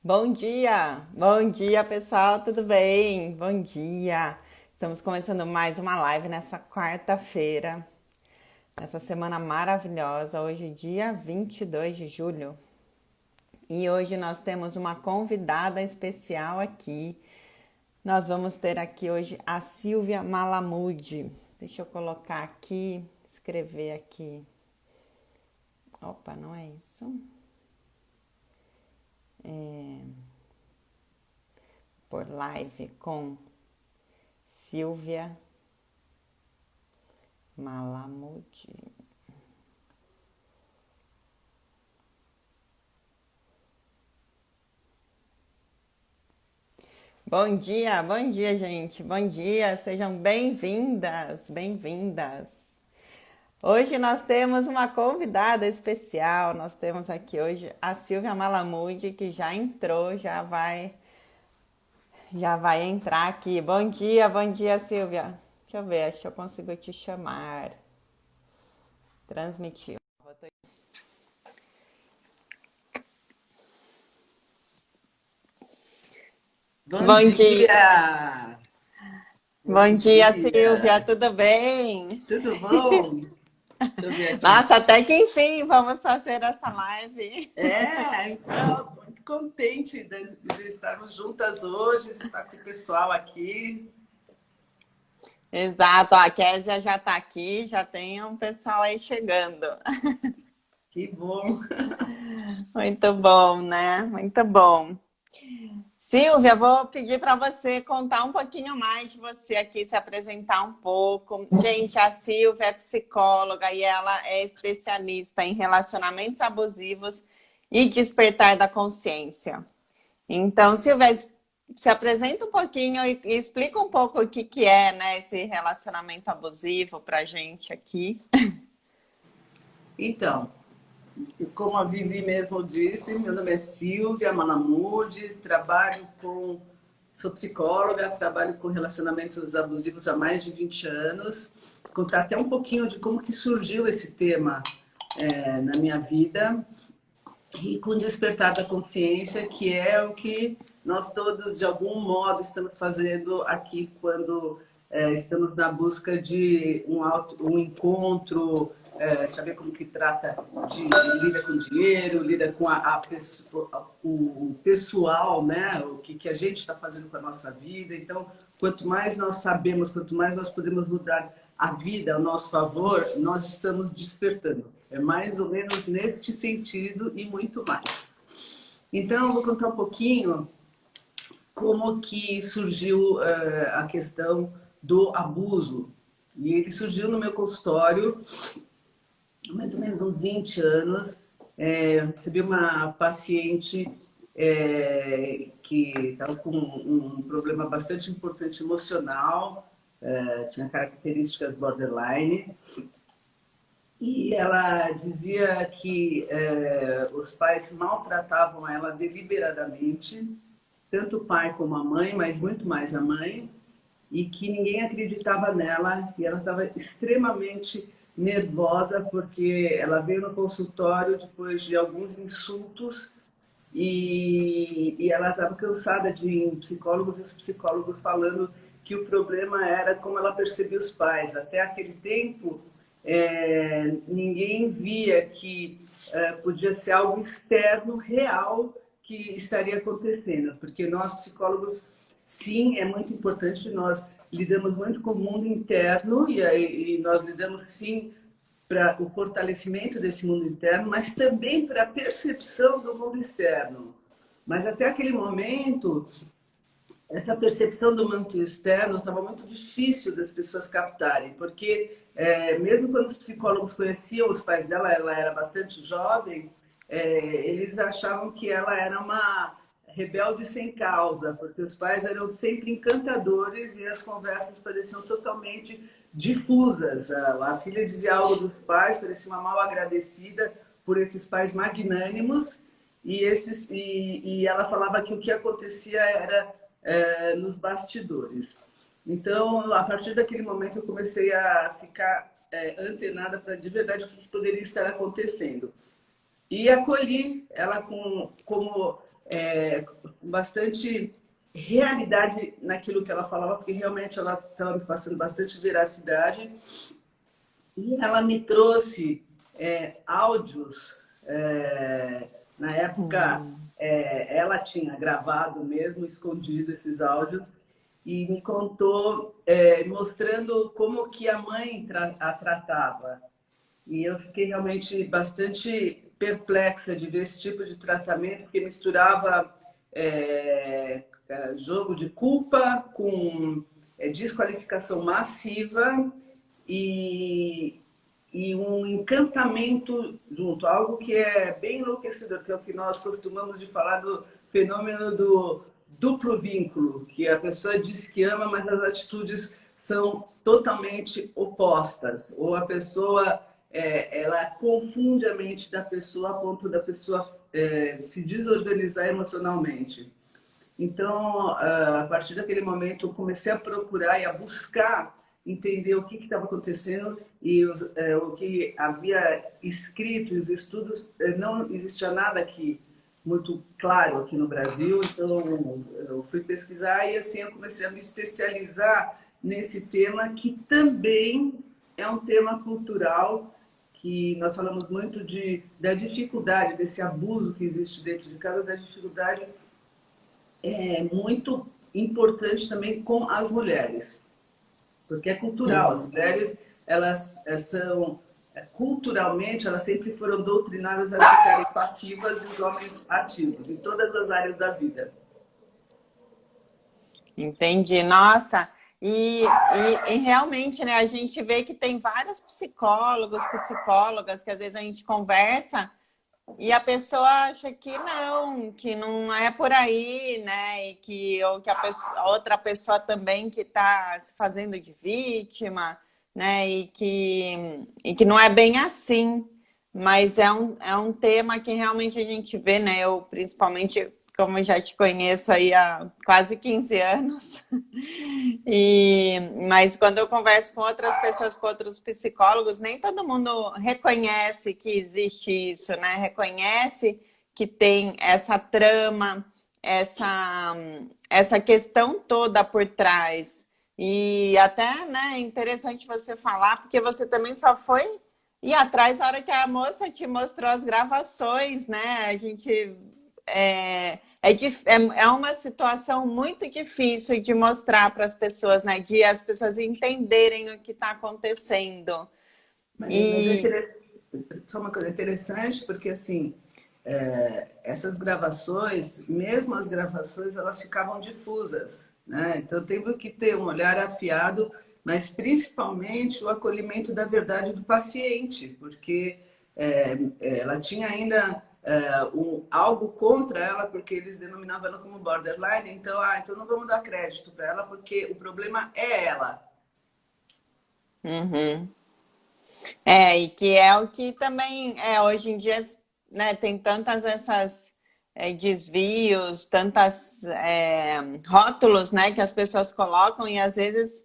Bom dia pessoal, tudo bem? Bom dia! Estamos começando mais uma live nessa quarta-feira, nessa semana maravilhosa, hoje, dia 22 de julho. E hoje nós temos uma convidada especial aqui. Nós vamos ter aqui hoje a Silvia Malamude. Deixa eu colocar aqui, escrever aqui. Opa, não é isso? Por live com Silvia Malamude. Bom dia, gente. Bom dia, sejam bem-vindas, bem-vindas. Hoje nós temos uma convidada especial. Nós temos aqui hoje a Silvia Malamude, que já entrou, já vai entrar aqui. Bom dia, Silvia. Deixa eu ver, acho que eu consigo te chamar. Transmitir. Bom Bom dia. dia! Bom Bom dia, Silvia. dia! Tudo bem? Tudo bom? Deixa eu ver aqui. Nossa, até que enfim vamos fazer essa live. Então, muito contente de estarmos juntas hoje, de estar com o pessoal aqui. Exato, ó, a Késia já está aqui, já tem um pessoal aí chegando. Que bom! Muito bom, né? Muito bom. Silvia, vou pedir para você contar um pouquinho mais de você aqui, se apresentar um pouco. Gente, a Silvia é psicóloga e ela é especialista em relacionamentos abusivos e despertar da consciência. Então, Silvia, se apresenta um pouquinho e explica um pouco o que é, né, esse relacionamento abusivo para a gente aqui. Então, como a Vivi mesmo disse, meu nome é Silvia Malamude, sou psicóloga, trabalho com relacionamentos abusivos há mais de 20 anos. Vou contar até um pouquinho de como que surgiu esse tema na minha vida e com o despertar da consciência, que é o que nós todos, de algum modo, estamos fazendo aqui quando estamos na busca de um encontro, saber como que trata lida com dinheiro, lida com o pessoal, né? O que a gente está fazendo com a nossa vida. Então, quanto mais nós sabemos, quanto mais nós podemos mudar a vida a nosso favor, nós estamos despertando. É mais ou menos neste sentido e muito mais. Então, eu vou contar um pouquinho como que surgiu a questão do abuso. E ele surgiu no meu consultório, mais ou menos uns 20 anos. Recebi uma paciente que estava com um problema bastante importante emocional, tinha características borderline, e ela dizia que os pais maltratavam ela deliberadamente, tanto o pai como a mãe, mas muito mais a mãe, e que ninguém acreditava nela, e ela estava extremamente nervosa porque ela veio no consultório depois de alguns insultos e ela estava cansada de ir em psicólogos e os psicólogos falando que o problema era como ela percebia os pais. Até aquele tempo, ninguém via que podia ser algo externo, real, que estaria acontecendo. Porque nós, psicólogos, sim, é muito importante, nós lidamos muito com o mundo interno e nós lidamos, sim, para o fortalecimento desse mundo interno, mas também para a percepção do mundo externo. Mas até aquele momento, essa percepção do mundo externo estava muito difícil das pessoas captarem, porque mesmo quando os psicólogos conheciam os pais dela, ela era bastante jovem, eles achavam que ela era uma rebelde sem causa, porque os pais eram sempre encantadores e as conversas pareciam totalmente difusas. A filha dizia algo dos pais, parecia uma mal agradecida por esses pais magnânimos, e ela falava que o que acontecia era nos bastidores. Então, a partir daquele momento, eu comecei a ficar antenada para de verdade o que poderia estar acontecendo. E acolhi ela como bastante realidade naquilo que ela falava, porque realmente ela estava me passando bastante veracidade. E ela me trouxe áudios. Na época, ela tinha gravado mesmo, escondido esses áudios, e me contou, mostrando como que a mãe a tratava. E eu fiquei realmente bastante perplexa de ver esse tipo de tratamento, que misturava jogo de culpa com desqualificação massiva e, e um encantamento junto, algo que é bem enlouquecedor, que é o que nós costumamos de falar do fenômeno do duplo vínculo, que a pessoa diz que ama, mas as atitudes são totalmente opostas, ou a pessoa ela confunde a mente da pessoa a ponto da pessoa se desorganizar emocionalmente. Então, a partir daquele momento, eu comecei a procurar e a buscar entender o que estava acontecendo e o que havia escrito, os estudos, não existia nada aqui muito claro aqui no Brasil, então eu fui pesquisar e assim eu comecei a me especializar nesse tema que também é um tema cultural, que nós falamos muito da dificuldade, desse abuso que existe dentro de casa, da dificuldade muito importante também com as mulheres, porque é cultural. As mulheres, elas são, culturalmente, elas sempre foram doutrinadas a ficarem passivas e os homens ativos, em todas as áreas da vida. Entendi. Nossa, e realmente, né, a gente vê que tem vários psicólogos, psicólogas, que às vezes a gente conversa e a pessoa acha que não é por aí, né? E que, ou que a outra pessoa também que está se fazendo de vítima, né? E que não é bem assim. Mas é um tema que realmente a gente vê, né? Eu, principalmente, como eu já te conheço aí há quase 15 anos, mas quando eu converso com outras pessoas, com outros psicólogos, nem todo mundo reconhece que existe isso, né? Reconhece que tem essa trama, essa questão toda por trás. E até, né, é interessante você falar, porque você também só foi ir atrás na hora que a moça te mostrou as gravações, né? A gente é uma situação muito difícil de mostrar para as pessoas, né? De as pessoas entenderem o que está acontecendo. Mas é só uma coisa interessante, porque assim, essas gravações, mesmo as gravações, elas ficavam difusas, né? Então teve que ter um olhar afiado, mas principalmente o acolhimento da verdade do paciente, porque ela tinha ainda algo contra ela, porque eles denominavam ela como borderline, então não vamos dar crédito para ela, porque o problema é ela. Uhum. E que é o que também hoje em dia, né, tem tantas essas desvios, tantas rótulos, né, que as pessoas colocam e às vezes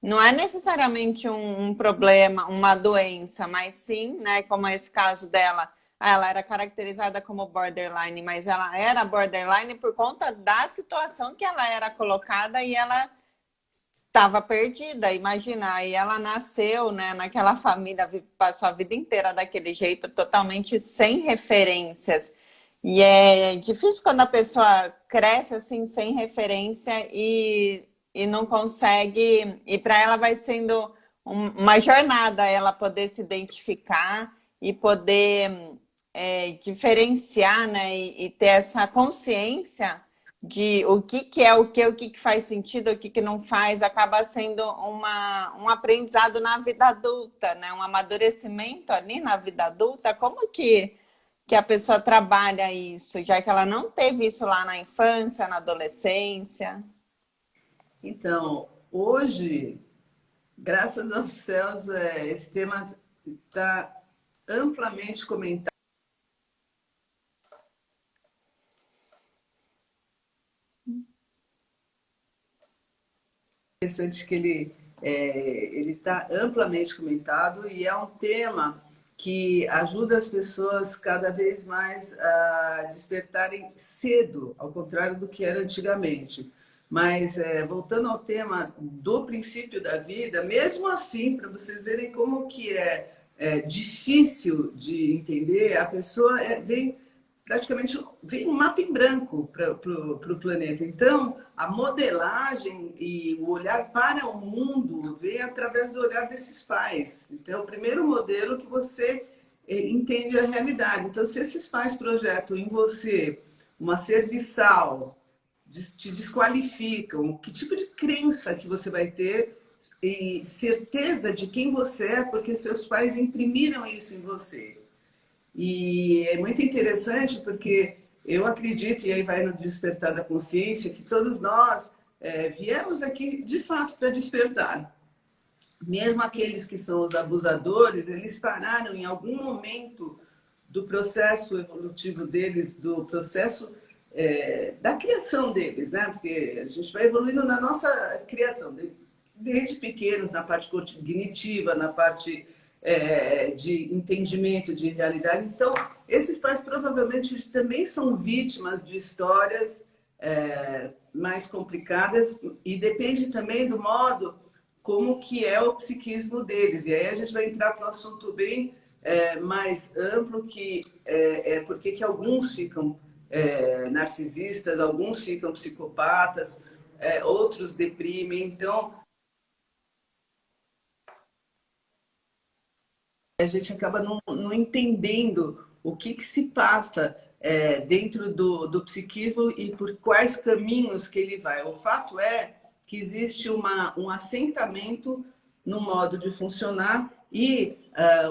não é necessariamente um problema, uma doença, mas sim, né, como é esse caso dela, ela era caracterizada como borderline, mas ela era borderline por conta da situação que ela era colocada e ela estava perdida, imagina, e ela nasceu, né, naquela família, passou a vida inteira daquele jeito, totalmente sem referências. E é difícil quando a pessoa cresce assim, sem referência e não consegue. E para ela vai sendo uma jornada ela poder se identificar e poder diferenciar, né, e ter essa consciência de que é o que faz sentido, o que não faz, acaba sendo um aprendizado na vida adulta, né? Um amadurecimento ali na vida adulta. Como que a pessoa trabalha isso, já que ela não teve isso lá na infância, na adolescência? Então, hoje, graças aos céus, esse tema está amplamente comentado. Interessante que ele está amplamente comentado e é um tema que ajuda as pessoas cada vez mais a despertarem cedo, ao contrário do que era antigamente. Mas, voltando ao tema do princípio da vida, mesmo assim, para vocês verem como que é difícil de entender, a pessoa vem praticamente vem um mapa em branco para o planeta. Então, a modelagem e o olhar para o mundo vem através do olhar desses pais. Então, o primeiro modelo que você entende a realidade. Então, se esses pais projetam em você uma serviçal, te desqualificam, que tipo de crença que você vai ter e certeza de quem você é, porque seus pais imprimiram isso em você. E é muito interessante porque eu acredito, e aí vai no despertar da consciência, que todos nós viemos aqui de fato para despertar. Mesmo aqueles que são os abusadores, eles pararam em algum momento do processo evolutivo deles, do processo da criação deles, né? Porque a gente vai evoluindo na nossa criação, desde pequenos, na parte cognitiva, na parte de entendimento de realidade. Então, esses pais provavelmente eles também são vítimas de histórias mais complicadas e depende também do modo como que é o psiquismo deles. E aí a gente vai entrar para um assunto bem mais amplo, que é porque que alguns ficam narcisistas, alguns ficam psicopatas, outros deprimem. Então, a gente acaba não entendendo o que se passa dentro do psiquismo e por quais caminhos que ele vai. O fato é que existe um assentamento no modo de funcionar e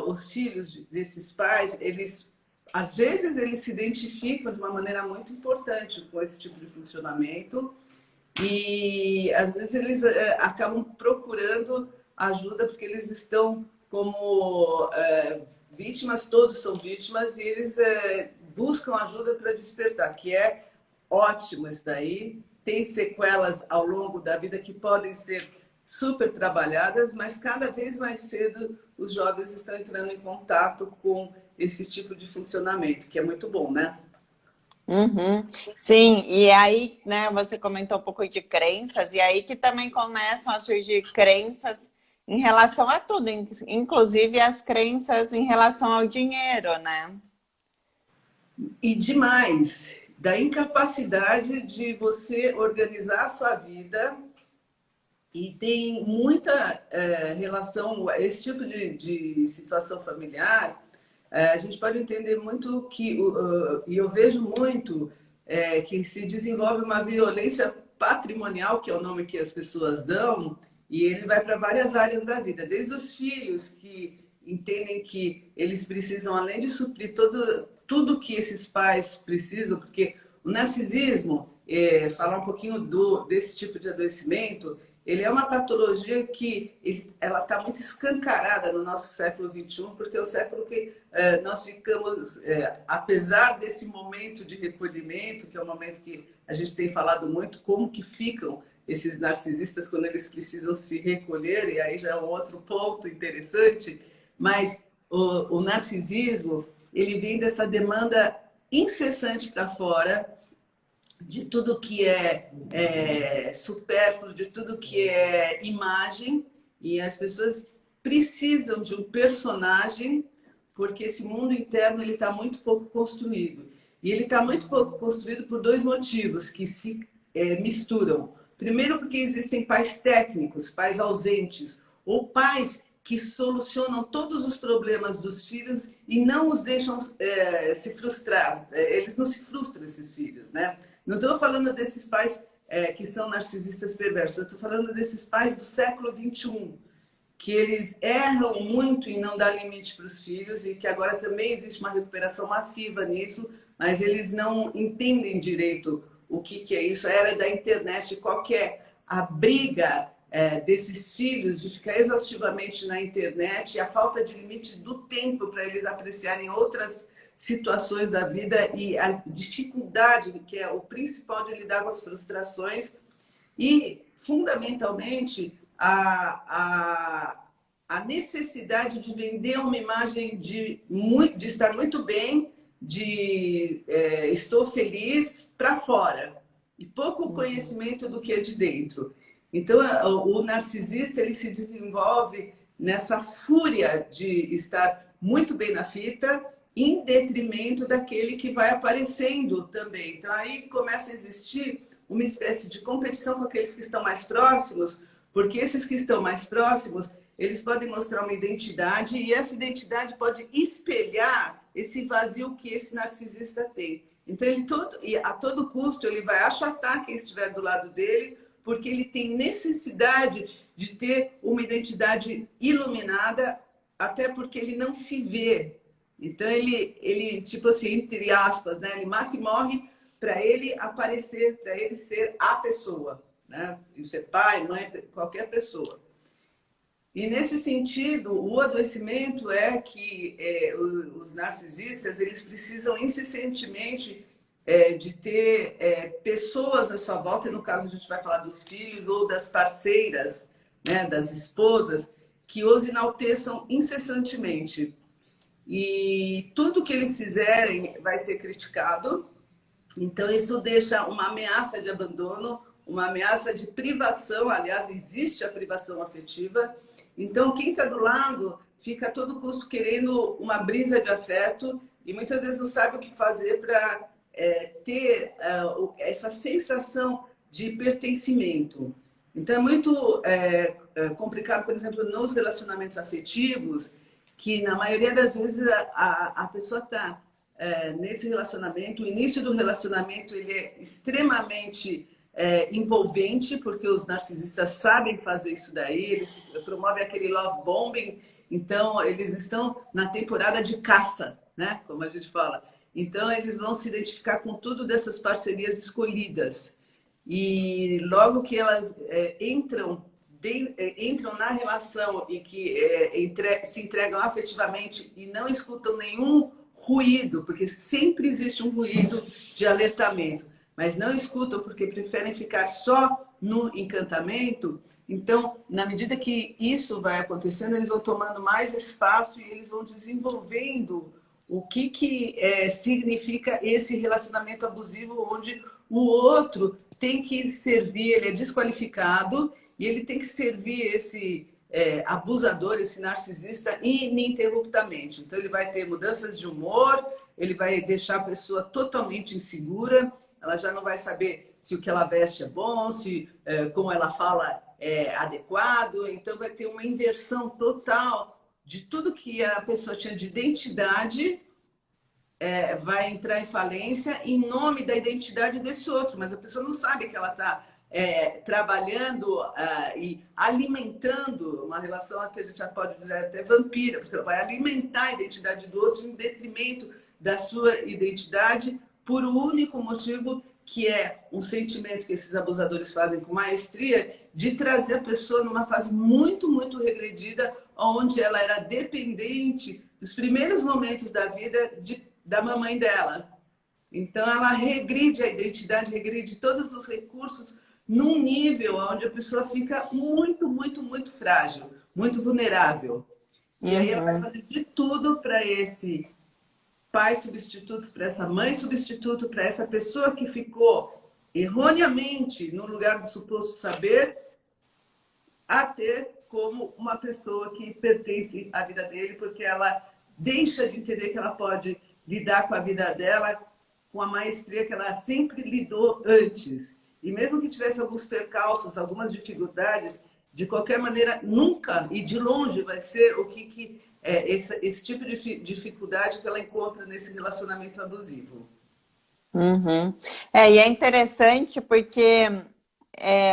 os filhos desses pais, eles às vezes eles se identificam de uma maneira muito importante com esse tipo de funcionamento e às vezes eles acabam procurando ajuda porque eles estão como vítimas, todos são vítimas, e eles buscam ajuda para despertar, que é ótimo isso daí. Tem sequelas ao longo da vida que podem ser super trabalhadas, mas cada vez mais cedo os jovens estão entrando em contato com esse tipo de funcionamento, que é muito bom, né? Uhum. Sim, e aí, né, você comentou um pouco de crenças, e aí que também começam a surgir crenças em relação a tudo, inclusive as crenças em relação ao dinheiro, né? E demais, da incapacidade de você organizar a sua vida e tem muita relação, esse tipo de situação familiar, a gente pode entender muito que, e eu vejo muito, que se desenvolve uma violência patrimonial, que é o nome que as pessoas dão, e ele vai para várias áreas da vida, desde os filhos que entendem que eles precisam, além de suprir tudo que esses pais precisam, porque o narcisismo, falar um pouquinho desse tipo de adoecimento, ele é uma patologia que ela está muito escancarada no nosso século XXI, porque é o século que nós ficamos, apesar desse momento de recolhimento, que é um momento que a gente tem falado muito, como que ficam esses narcisistas quando eles precisam se recolher, e aí já é um outro ponto interessante, mas o narcisismo, ele vem dessa demanda incessante para fora, de tudo que é supérfluo, de tudo que é imagem, e as pessoas precisam de um personagem, porque esse mundo interno ele está muito pouco construído. E ele está muito pouco construído por dois motivos que se misturam. Primeiro, porque existem pais técnicos, pais ausentes, ou pais que solucionam todos os problemas dos filhos e não os deixam se frustrar. Eles não se frustram, esses filhos, né? Não estou falando desses pais que são narcisistas perversos, eu estou falando desses pais do século XXI, que eles erram muito em não dar limite para os filhos e que agora também existe uma recuperação massiva nisso, mas eles não entendem direito o que é isso. A era da internet, qual que é a briga desses filhos de ficar exaustivamente na internet e a falta de limite do tempo para eles apreciarem outras situações da vida e a dificuldade, que é o principal de lidar com as frustrações e, fundamentalmente, a a necessidade de vender uma imagem de estar muito bem, estou feliz para fora, e pouco conhecimento do que é de dentro. Então, o narcisista ele se desenvolve nessa fúria de estar muito bem na fita, em detrimento daquele que vai aparecendo também. Então, aí começa a existir uma espécie de competição com aqueles que estão mais próximos, porque esses que estão mais próximos, eles podem mostrar uma identidade e essa identidade pode espelhar esse vazio que esse narcisista tem. Então, a todo custo, ele vai achatar quem estiver do lado dele, porque ele tem necessidade de ter uma identidade iluminada, até porque ele não se vê. Então, ele tipo assim, entre aspas, né? Ele mata e morre para ele aparecer, para ele ser a pessoa, né? Isso é pai, mãe, qualquer pessoa. E nesse sentido, o adoecimento é que os narcisistas eles precisam incessantemente de ter pessoas à sua volta, e no caso a gente vai falar dos filhos ou das parceiras, né, das esposas, que os enalteçam incessantemente. E tudo que eles fizerem vai ser criticado. Então, isso deixa uma ameaça de abandono, uma ameaça de privação. Aliás, existe a privação afetiva. Então, quem está do lado fica a todo custo querendo uma brisa de afeto e muitas vezes não sabe o que fazer para ter essa sensação de pertencimento. Então, é muito complicado, por exemplo, nos relacionamentos afetivos, que na maioria das vezes a pessoa está nesse relacionamento, o início do relacionamento ele é extremamente envolvente, porque os narcisistas sabem fazer isso daí, eles promovem aquele love bombing, então eles estão na temporada de caça, né? Como a gente fala. Então eles vão se identificar com tudo dessas parcerias escolhidas. E logo que elas entram na relação e que se entregam afetivamente e não escutam nenhum ruído, porque sempre existe um ruído de alertamento, mas não escutam porque preferem ficar só no encantamento. Então, na medida que isso vai acontecendo, eles vão tomando mais espaço e eles vão desenvolvendo o que significa esse relacionamento abusivo, onde o outro tem que servir, ele é desqualificado e ele tem que servir esse abusador, esse narcisista ininterruptamente. Então ele vai ter mudanças de humor, ele vai deixar a pessoa totalmente insegura, ela já não vai saber se o que ela veste é bom, se como ela fala é adequado, então vai ter uma inversão total de tudo que a pessoa tinha de identidade, vai entrar em falência em nome da identidade desse outro, mas a pessoa não sabe que ela está trabalhando e alimentando uma relação que a gente já pode dizer até vampira, porque ela vai alimentar a identidade do outro em detrimento da sua identidade por um único motivo, que é um sentimento que esses abusadores fazem com maestria, de trazer a pessoa numa fase muito, muito regredida, onde ela era dependente dos primeiros momentos da vida da mamãe dela. Então ela regride a identidade, regride todos os recursos num nível onde a pessoa fica muito, muito, muito frágil, muito vulnerável. E aí ela vai fazer de tudo para esse pai substituto, para essa mãe substituto, para essa pessoa que ficou erroneamente no lugar do suposto saber, a ter como uma pessoa que pertence à vida dele, porque ela deixa de entender que ela pode lidar com a vida dela com a maestria que ela sempre lidou antes. E mesmo que tivesse alguns percalços, algumas dificuldades, de qualquer maneira, nunca e de longe vai ser o que esse tipo de dificuldade que ela encontra nesse relacionamento abusivo. Uhum. E é interessante porque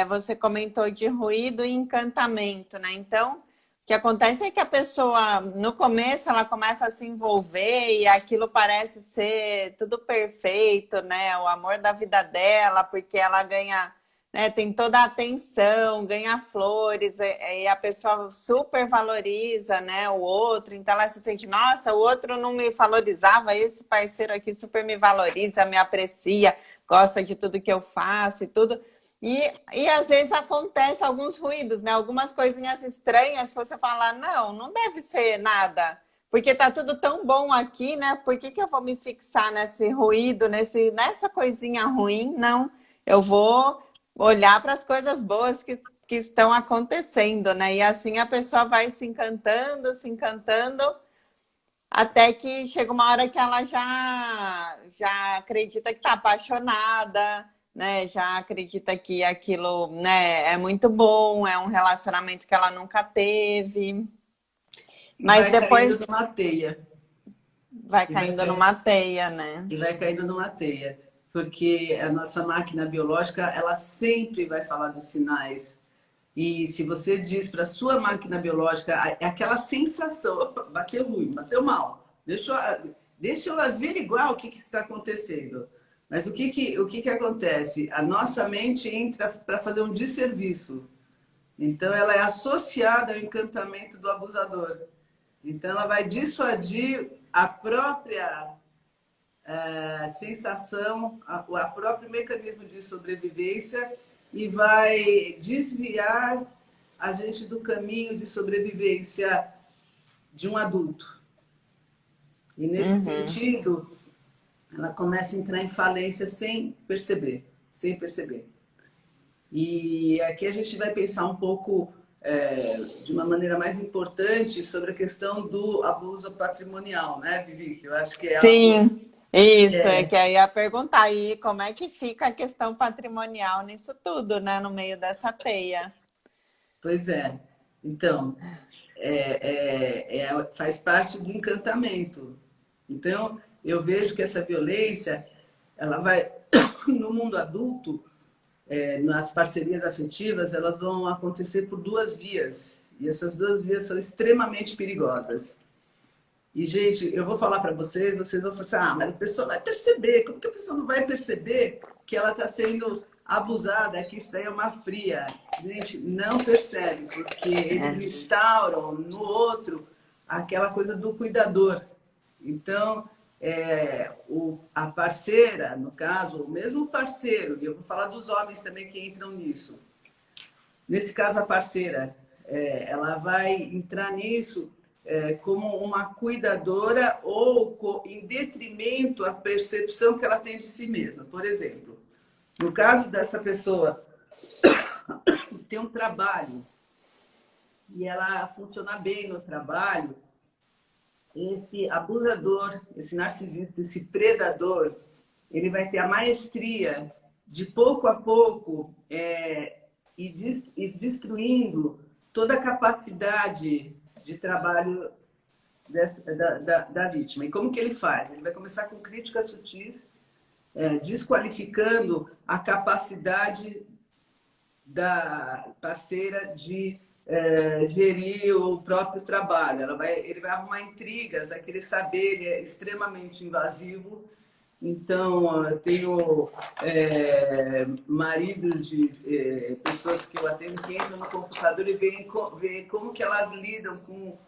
você comentou de ruído e encantamento, né? Então, o que acontece é que a pessoa, no começo, ela começa a se envolver e aquilo parece ser tudo perfeito, né? O amor da vida dela, porque ela ganha, né? Tem toda a atenção, ganha flores, e a pessoa super valoriza, né, o outro. Então ela se sente, nossa, o outro não me valorizava, esse parceiro aqui super me valoriza, me aprecia, gosta de tudo que eu faço e tudo. E às vezes acontece alguns ruídos, né? Algumas coisinhas estranhas, você fala, não, não deve ser nada, porque tá tudo tão bom aqui, né? Por que que eu vou me fixar nesse ruído, nessa coisinha ruim? Não, eu vou olhar para as coisas boas que estão acontecendo, né? E assim a pessoa vai se encantando, até que chega uma hora que ela já acredita que está apaixonada, né? Já acredita que aquilo, né, é muito bom, é um relacionamento que ela nunca teve. E Mas vai caindo depois numa teia. vai E vai caindo caindo, numa teia, né? e vai caindo numa teia. Porque a nossa máquina biológica, ela sempre vai falar dos sinais. E se você diz para a sua máquina biológica, é aquela sensação, opa, bateu ruim, bateu mal, deixa eu averiguar o que está acontecendo. Mas o que acontece? A nossa mente entra para fazer um desserviço. Então, ela é associada ao encantamento do abusador. Então, ela vai dissuadir a própria sensação, a próprio mecanismo de sobrevivência e vai desviar a gente do caminho de sobrevivência de um adulto. E nesse Uhum. sentido, ela começa a entrar em falência sem perceber, sem perceber. E aqui a gente vai pensar um pouco de uma maneira mais importante sobre a questão do abuso patrimonial, né, Vivi? Que eu acho que é algo. Sim, isso, é que aí ia perguntar aí como é que fica a questão patrimonial nisso tudo, né? No meio dessa teia. Pois é. Então, faz parte do encantamento. Então, eu vejo que essa violência, ela vai, no mundo adulto, nas parcerias afetivas, elas vão acontecer por duas vias. E essas duas vias são extremamente perigosas. E, gente, eu vou falar para vocês vão falar assim, ah, mas a pessoa vai perceber. Como que a pessoa não vai perceber que ela está sendo abusada, que isso daí é uma fria? Gente, não percebe, porque eles É. instauram no outro aquela coisa do cuidador. Então, a parceira, no caso, o mesmo parceiro, e eu vou falar dos homens também que entram nisso. Nesse caso, a parceira, ela vai entrar nisso como uma cuidadora ou em detrimento à percepção que ela tem de si mesma. Por exemplo, no caso dessa pessoa ter um trabalho e ela funcionar bem no trabalho, esse abusador, esse narcisista, esse predador, ele vai ter a maestria de pouco a pouco ir destruindo toda a capacidade de trabalho da vítima. E como que ele faz? Ele vai começar com críticas sutis, desqualificando a capacidade da parceira de gerir o próprio trabalho. Ele vai arrumar intrigas, vai querer saber, ele é extremamente invasivo. Então, eu tenho maridos de pessoas que eu atendo que entram no computador e veem como que elas lidam com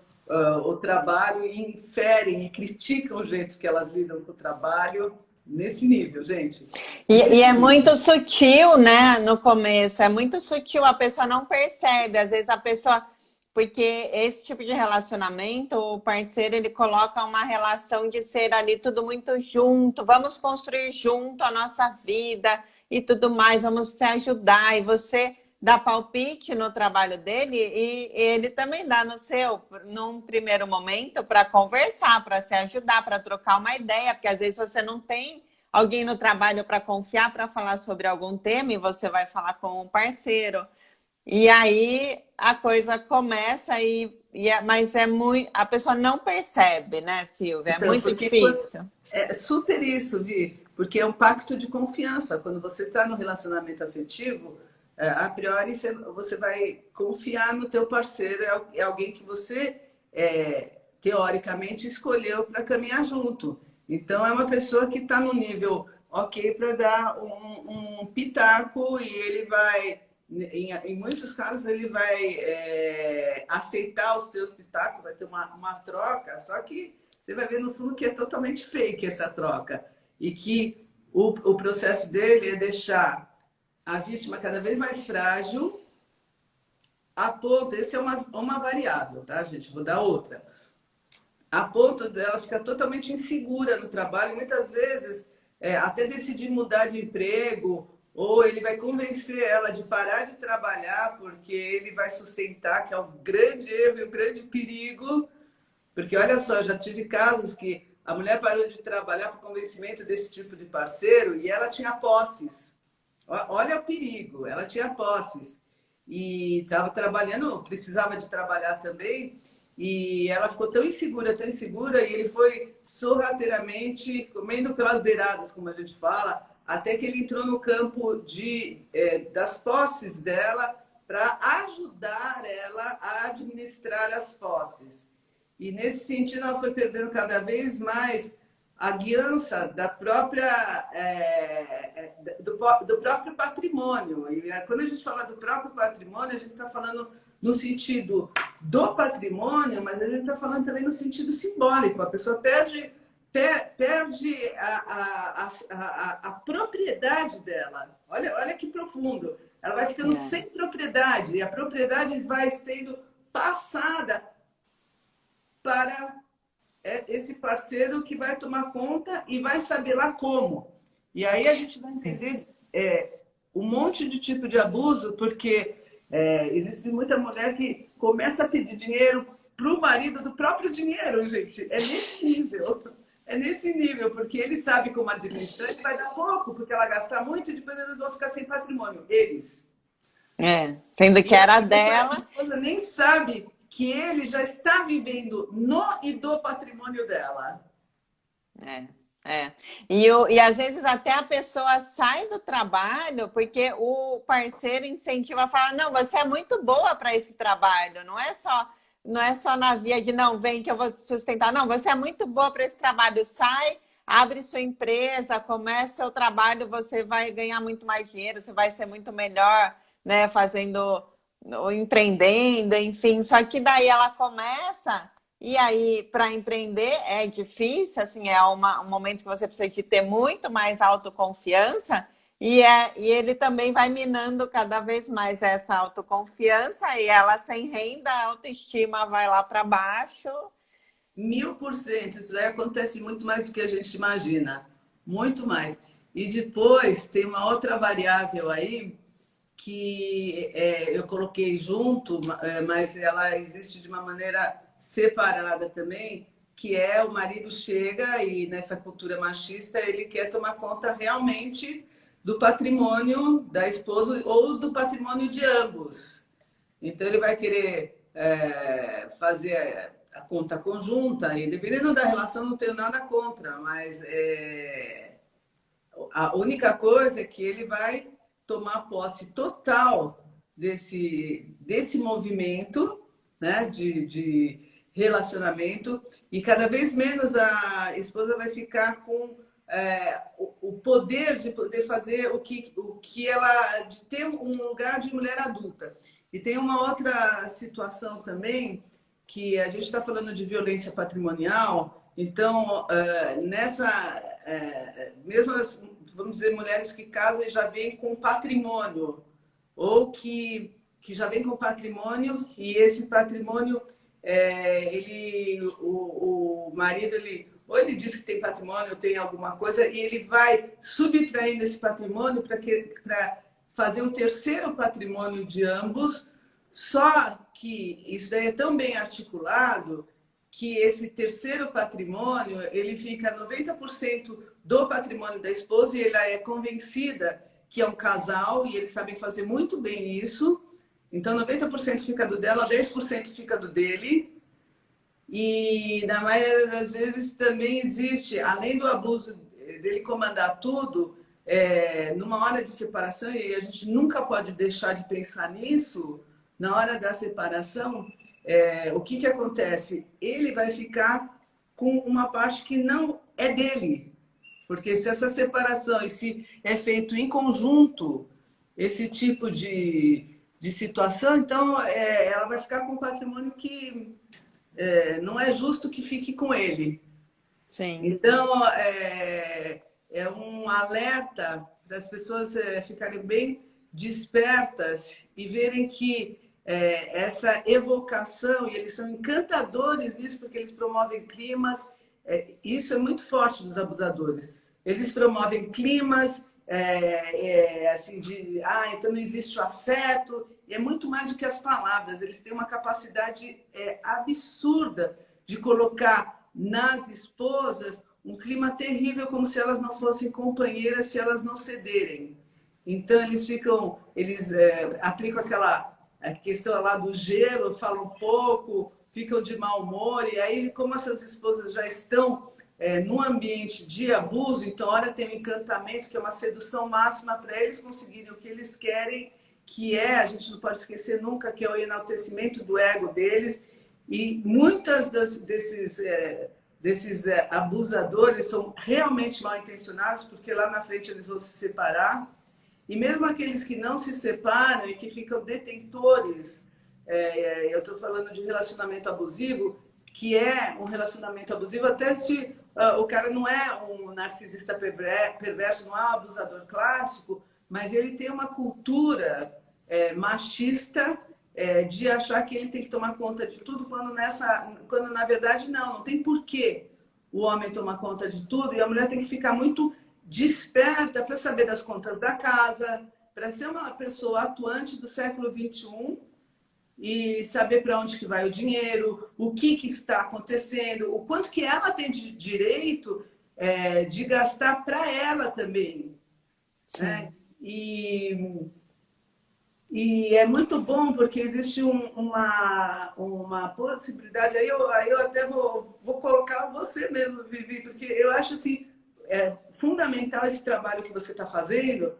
o trabalho e inferem e criticam o jeito que elas lidam com o trabalho nesse nível, gente. E Nesse é nível. muito sutil, né? No começo, é muito sutil, a pessoa não percebe. Às vezes a pessoa. Porque esse tipo de relacionamento, o parceiro, ele coloca uma relação de ser ali tudo muito junto, vamos construir junto a nossa vida e tudo mais, vamos se ajudar. E você dá palpite no trabalho dele e ele também dá no seu, num primeiro momento, para conversar, para se ajudar, para trocar uma ideia, porque às vezes você não tem alguém no trabalho para confiar, para falar sobre algum tema e você vai falar com um parceiro. E aí a coisa começa mas é muito, a pessoa não percebe, né, Silvia? É Então, muito porque difícil. é super isso, Vi, porque é um pacto de confiança. Quando você está no relacionamento afetivo, a priori você vai confiar no teu parceiro, é alguém que você teoricamente escolheu para caminhar junto. Então é uma pessoa que está no nível ok para dar um pitaco e ele vai, em muitos casos, ele vai aceitar os seus pitacos, vai ter uma troca, só que você vai ver no fundo que é totalmente fake essa troca. E que o processo dele é deixar a vítima cada vez mais frágil, a ponto, esse é uma variável, tá, gente? Vou dar outra. A ponto dela ficar totalmente insegura no trabalho, muitas vezes até decidir mudar de emprego, ou ele vai convencer ela de parar de trabalhar porque ele vai sustentar, que é o grande erro e o grande perigo. Porque olha só, já tive casos que a mulher parou de trabalhar por convencimento desse tipo de parceiro e ela tinha posses. Olha o perigo, ela tinha posses. E estava trabalhando, precisava de trabalhar também, e ela ficou tão insegura, e ele foi sorrateiramente comendo pelas beiradas, como a gente fala, até que ele entrou no campo das posses dela para ajudar ela a administrar as posses. E nesse sentido, ela foi perdendo cada vez mais a guiança da própria, do próprio patrimônio. E quando a gente fala do próprio patrimônio, a gente está falando no sentido do patrimônio, mas a gente está falando também no sentido simbólico. A pessoa perde a propriedade dela. Olha que profundo. Ela vai ficando sem propriedade, e a propriedade vai sendo passada para esse parceiro que vai tomar conta e vai saber lá como. E aí a gente vai entender um monte de tipo de abuso, porque existe muita mulher que começa a pedir dinheiro para o marido do próprio dinheiro, gente. É nesse nível. É nesse nível, porque ele sabe como administrar, ele vai dar pouco, porque ela gasta muito e depois eles vão ficar sem patrimônio. Eles. Sendo que E era a dela. esposa nem sabe que ele já está vivendo no e do patrimônio dela. E às vezes até a pessoa sai do trabalho porque o parceiro incentiva a falar, não, você é muito boa para esse trabalho, não é só na via de não, vem que eu vou te sustentar, não, você é muito boa para esse trabalho, sai, abre sua empresa, começa seu trabalho, você vai ganhar muito mais dinheiro, você vai ser muito melhor, né, fazendo, ou empreendendo, enfim, só que daí ela começa. E aí, para empreender é difícil, assim, um momento que você precisa de ter muito mais autoconfiança, e ele também vai minando cada vez mais essa autoconfiança, e ela sem renda, a autoestima vai lá para baixo. 1000%. Isso já acontece muito mais do que a gente imagina. Muito mais. E depois tem uma outra variável aí que eu coloquei junto, mas ela existe de uma maneira separada também, que é o marido chega e nessa cultura machista ele quer tomar conta realmente do patrimônio da esposa ou do patrimônio de ambos. Então ele vai querer fazer a conta conjunta e dependendo da relação não tenho nada contra, mas a única coisa é que ele vai tomar posse total desse movimento, né, de relacionamento, e cada vez menos a esposa vai ficar com o poder de poder fazer o que ela, de ter um lugar de mulher adulta. E tem uma outra situação também, que a gente está falando de violência patrimonial, então, mesmo as, vamos dizer, mulheres que casam e já vêm com patrimônio, ou que já vem com patrimônio, e esse patrimônio, o marido, ou ele diz que tem patrimônio, tem alguma coisa, e ele vai subtraindo esse patrimônio para fazer um terceiro patrimônio de ambos, só que isso daí é tão bem articulado que esse terceiro patrimônio, ele fica 90% do patrimônio da esposa e ela é convencida que é um casal e eles sabem fazer muito bem isso. Então, 90% fica do dela, 10% fica do dele. E, na maioria das vezes, também existe, além do abuso dele comandar tudo, numa hora de separação, e a gente nunca pode deixar de pensar nisso, na hora da separação, o que acontece? Ele vai ficar com uma parte que não é dele. Porque se essa separação e se é feito em conjunto esse tipo de situação, então ela vai ficar com um patrimônio que não é justo que fique com ele. Sim. Então, é um alerta para as pessoas ficarem bem despertas e verem que essa evocação, e eles são encantadores nisso, porque eles promovem climas, isso é muito forte dos abusadores, eles promovem climas assim então não existe o afeto, e é muito mais do que as palavras, eles têm uma capacidade absurda de colocar nas esposas um clima terrível, como se elas não fossem companheiras, se elas não cederem. Então eles aplicam aquela questão lá do gelo, falam pouco, ficam de mau humor, e aí como essas esposas já estão num ambiente de abuso, então olha, tem um encantamento que é uma sedução máxima para eles conseguirem o que eles querem, que a gente não pode esquecer nunca, que é o enaltecimento do ego deles, e muitas desses abusadores são realmente mal intencionados, porque lá na frente eles vão se separar. E mesmo aqueles que não se separam e que ficam detentores, eu estou falando de relacionamento abusivo, que é um relacionamento abusivo, até se o cara não é um narcisista perverso, não é um abusador clássico, mas ele tem uma cultura machista, de achar que ele tem que tomar conta de tudo, quando na verdade não tem porquê o homem tomar conta de tudo, e a mulher tem que ficar muito desperta para saber das contas da casa, para ser uma pessoa atuante do século XXI e saber para onde que vai o dinheiro, o que está acontecendo, o quanto que ela tem de direito de gastar para ela também. Né? E é muito bom porque existe uma possibilidade, aí eu até vou colocar você mesmo, Vivi, porque eu acho assim, fundamental esse trabalho que você está fazendo,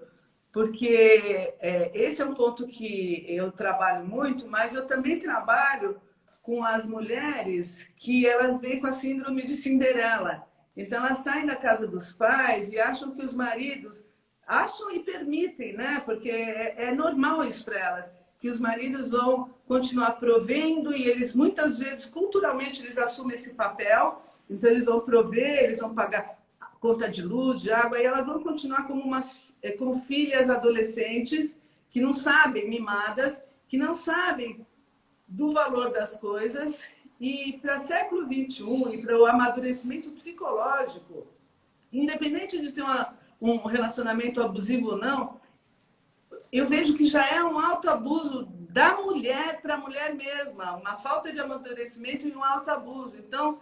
porque esse é um ponto que eu trabalho muito, mas eu também trabalho com as mulheres que elas vêm com a síndrome de Cinderela. Então elas saem da casa dos pais e acham que os maridos acham e permitem, né? Porque é normal isso para elas, que os maridos vão continuar provendo e eles muitas vezes culturalmente eles assumem esse papel, então eles vão prover, eles vão pagar conta de luz, de água, e elas vão continuar como filhas adolescentes que não sabem, mimadas, que não sabem do valor das coisas, e para o século XXI e para o amadurecimento psicológico, independente de ser um relacionamento abusivo ou não, eu vejo que já é um autoabuso da mulher para a mulher mesma, uma falta de amadurecimento e um autoabuso. Então,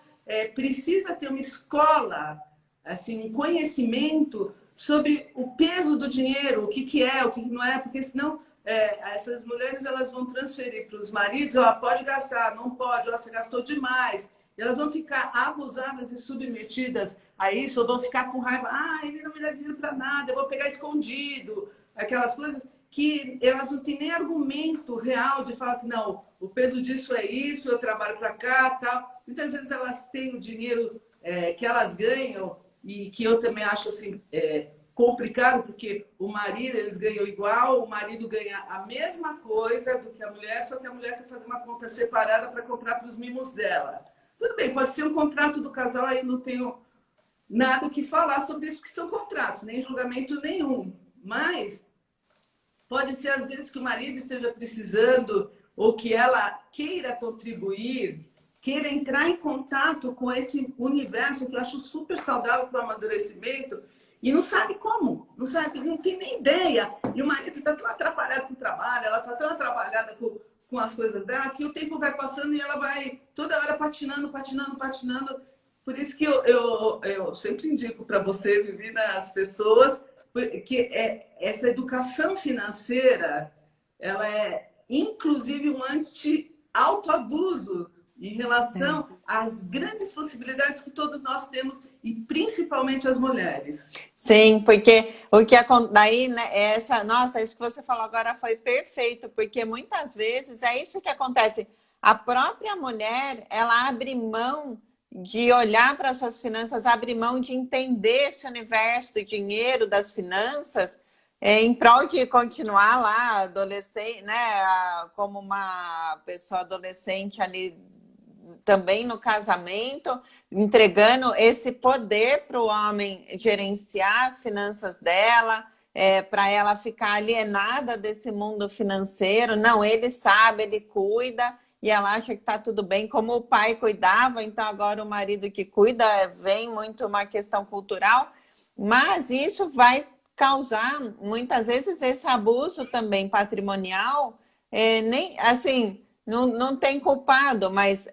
precisa ter uma escola, assim, um conhecimento sobre o peso do dinheiro, o que é, o que não é, porque senão essas mulheres elas vão transferir para os maridos, pode gastar, não pode, você gastou demais. Elas vão ficar abusadas e submetidas a isso, ou vão ficar com raiva, ele não me dá dinheiro para nada, eu vou pegar escondido, aquelas coisas que elas não têm nem argumento real de falar assim, não, o peso disso é isso, eu trabalho para cá, tal. Muitas vezes elas têm o dinheiro que elas ganham, e que eu também acho assim, complicado, porque o marido, eles ganham igual, o marido ganha a mesma coisa do que a mulher, só que a mulher quer fazer uma conta separada para comprar para os mimos dela. Tudo bem, pode ser um contrato do casal, aí não tenho nada o que falar sobre isso, porque são contratos, nem julgamento nenhum. Mas pode ser, às vezes, que o marido esteja precisando, ou que ela queira contribuir, queira entrar em contato com esse universo que eu acho super saudável para o amadurecimento, e não sabe como, não sabe, não tem nem ideia. E o marido está tão atrapalhado com o trabalho, ela está tão atrapalhada com as coisas dela, que o tempo vai passando e ela vai toda hora patinando, patinando, patinando. Por isso que eu sempre indico para você, Vivi, as pessoas, que essa educação financeira, ela é inclusive um anti-autoabuso em relação às grandes possibilidades que todos nós temos, e principalmente as mulheres. Sim, porque o que acontece daí, né, nossa, isso que você falou agora foi perfeito, porque muitas vezes é isso que acontece. A própria mulher, ela abre mão de olhar para as suas finanças, abre mão de entender esse universo do dinheiro, das finanças, em prol de continuar lá adolescente, né, como uma pessoa adolescente ali também no casamento, entregando esse poder para o homem gerenciar as finanças dela, para ela ficar alienada desse mundo financeiro. Não, ele sabe, ele cuida, e ela acha que está tudo bem, como o pai cuidava, então agora o marido que cuida, vem muito uma questão cultural, mas isso vai causar, muitas vezes, esse abuso também patrimonial, nem assim, não tem culpado, mas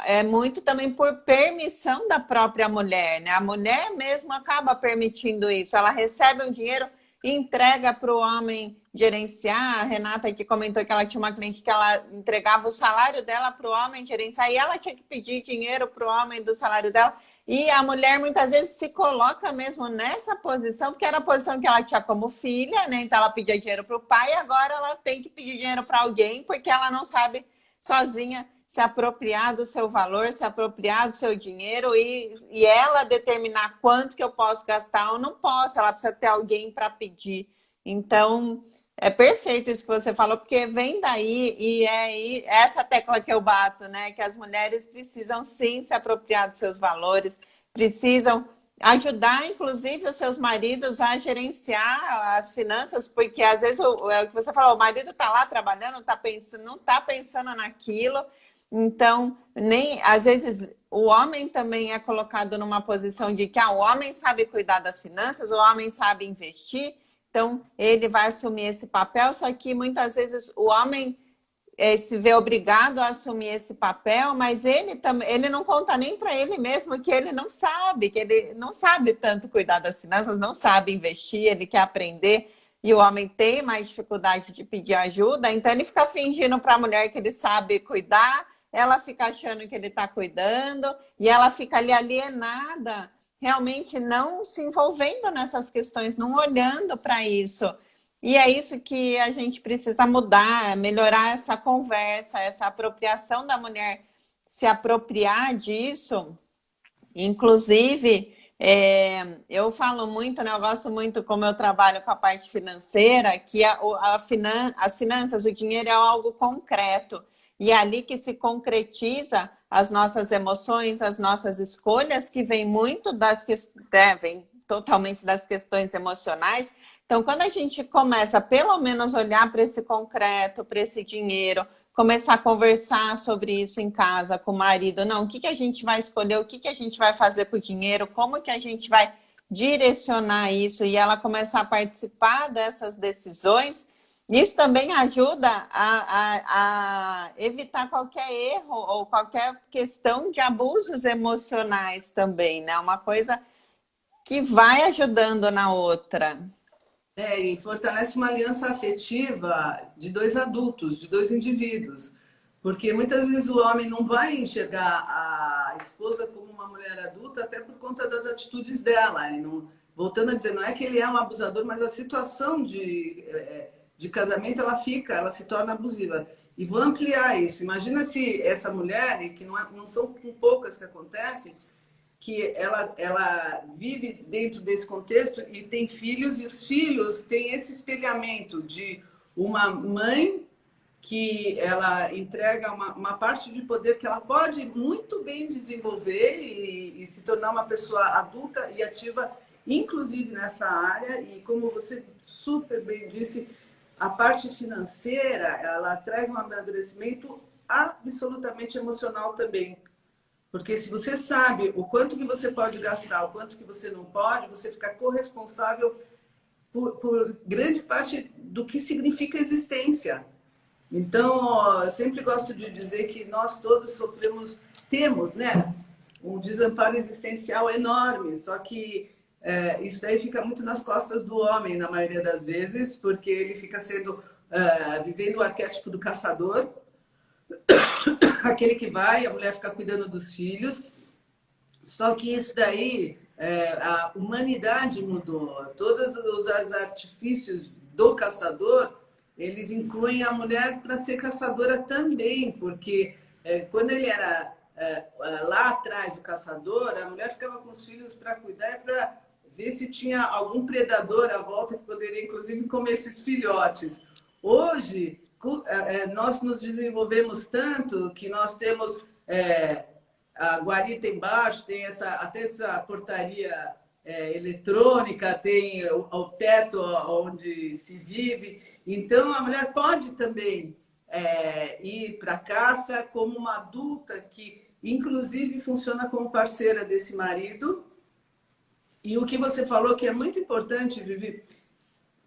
é muito também por permissão da própria mulher, né? A mulher mesmo acaba permitindo isso, ela recebe um dinheiro e entrega para o homem gerenciar. A Renata aqui comentou que ela tinha uma cliente que ela entregava o salário dela para o homem gerenciar e ela tinha que pedir dinheiro para o homem do salário dela. E a mulher muitas vezes se coloca mesmo nessa posição, porque era a posição que ela tinha como filha, né? Então ela pedia dinheiro para o pai e agora ela tem que pedir dinheiro para alguém porque ela não sabe sozinha se apropriar do seu valor, se apropriar do seu dinheiro e ela determinar quanto que eu posso gastar ou não posso. Ela precisa ter alguém para pedir. Então, é perfeito isso que você falou, porque vem daí e é essa tecla que eu bato, né? Que as mulheres precisam sim se apropriar dos seus valores, precisam ajudar, inclusive, os seus maridos a gerenciar as finanças, porque às vezes é o que você falou, o marido está lá trabalhando, não está pensando naquilo. Então, nem às vezes o homem também é colocado numa posição de que o homem sabe cuidar das finanças, o homem sabe investir, então ele vai assumir esse papel, só que muitas vezes o homem se vê obrigado a assumir esse papel, mas ele não conta nem para ele mesmo que ele não sabe tanto cuidar das finanças, não sabe investir, ele quer aprender, e o homem tem mais dificuldade de pedir ajuda, então ele fica fingindo para a mulher que ele sabe cuidar, ela fica achando que ele está cuidando, e ela fica ali alienada, realmente não se envolvendo nessas questões, não olhando para isso. E é isso que a gente precisa mudar, melhorar essa conversa, essa apropriação da mulher, se apropriar disso. Inclusive, eu falo muito, né? Eu gosto muito, como eu trabalho com a parte financeira, que as finanças, o dinheiro é algo concreto. E é ali que se concretiza as nossas emoções, as nossas escolhas, que vem muito vem totalmente das questões emocionais. Então, quando a gente começa, pelo menos, olhar para esse concreto, para esse dinheiro, começar a conversar sobre isso em casa com o marido, não, o que a gente vai escolher, o que a gente vai fazer com o dinheiro, como que a gente vai direcionar isso, e ela começar a participar dessas decisões, isso também ajuda a evitar qualquer erro ou qualquer questão de abusos emocionais também, né? Uma coisa que vai ajudando na outra. E fortalece uma aliança afetiva de dois adultos, de dois indivíduos. Porque muitas vezes o homem não vai enxergar a esposa como uma mulher adulta, até por conta das atitudes dela. E não, voltando a dizer, não é que ele é um abusador, mas a situação de casamento, ela se torna abusiva. E vou ampliar isso. Imagina se essa mulher, e que não são poucas que acontecem, que ela vive dentro desse contexto e tem filhos, e os filhos têm esse espelhamento de uma mãe que ela entrega uma parte de poder que ela pode muito bem desenvolver e se tornar uma pessoa adulta e ativa, inclusive nessa área. E como você super bem disse, a parte financeira, ela traz um amadurecimento absolutamente emocional também. Porque se você sabe o quanto que você pode gastar, o quanto que você não pode, você fica corresponsável por grande parte do que significa existência. Então, eu sempre gosto de dizer que nós todos temos, né, um desamparo existencial enorme, só que isso daí fica muito nas costas do homem, na maioria das vezes, porque ele fica vivendo o arquétipo do caçador, aquele que vai, a mulher fica cuidando dos filhos. Só que isso daí, a humanidade mudou. Todos os artifícios do caçador, eles incluem a mulher para ser caçadora também, porque quando ele era lá atrás o caçador, a mulher ficava com os filhos para cuidar e para ver se tinha algum predador à volta que poderia, inclusive, comer esses filhotes. Hoje, nós nos desenvolvemos tanto que nós temos a guarita embaixo, tem até essa portaria eletrônica, tem o teto onde se vive. Então, a mulher pode também ir para a caça como uma adulta que, inclusive, funciona como parceira desse marido. E o que você falou que é muito importante, Vivi,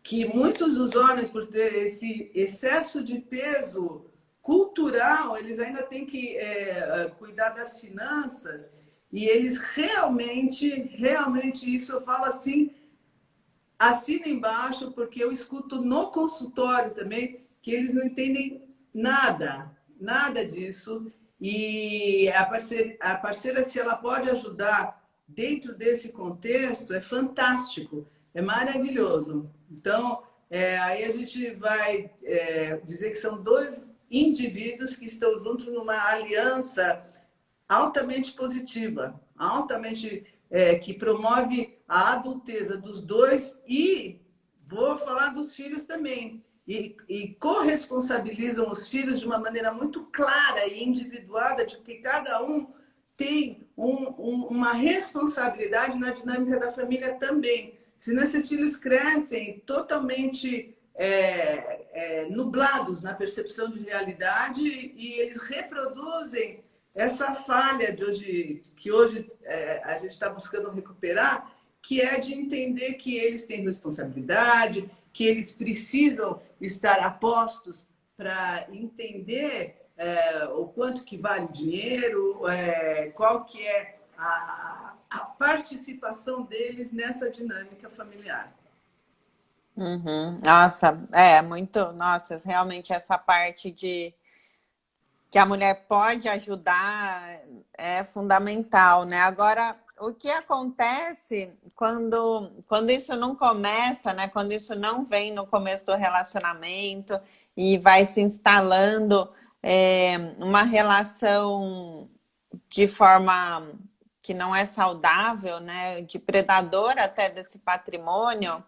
que muitos dos homens, por ter esse excesso de peso cultural, eles ainda têm que cuidar das finanças e eles realmente, isso eu falo assim, assina embaixo, porque eu escuto no consultório também que eles não entendem nada disso. E a parceira, se ela pode ajudar dentro desse contexto, é fantástico, é maravilhoso. Então, aí a gente vai dizer que são dois indivíduos que estão juntos numa aliança altamente positiva, altamente que promove a adulteza dos dois e vou falar dos filhos também. E corresponsabilizam os filhos de uma maneira muito clara e individuada de que cada um tem uma responsabilidade na dinâmica da família também. Senão esses filhos crescem totalmente nublados na percepção de realidade e eles reproduzem essa falha de hoje, que hoje a gente está buscando recuperar, que é de entender que eles têm responsabilidade, que eles precisam estar a postos para entender o quanto que vale dinheiro, qual que é a participação deles nessa dinâmica familiar. Uhum. Nossa, é muito. Nossa, realmente essa parte de que a mulher pode ajudar é fundamental, né? Agora, o que acontece quando isso não começa, né? Quando isso não vem no começo do relacionamento e vai se instalando uma relação de forma que não é saudável, né? De predador até desse patrimônio.